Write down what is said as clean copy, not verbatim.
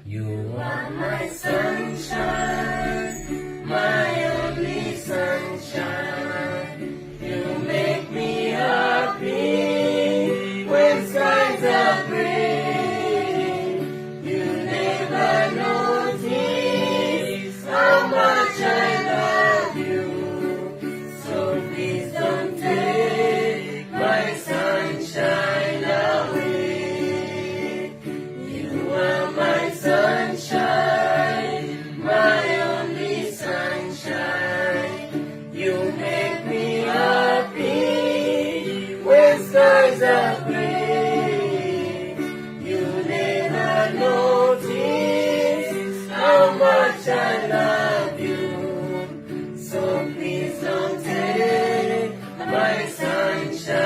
You are my sunshine, my only sunshine. You make me happy when skies are gray. You never notice how much I love you. So please don't take my sunshine away. You are my sunshine, my only sunshine. You make me happy when skies are gray. You never notice how much I love you. So please don't take my sunshine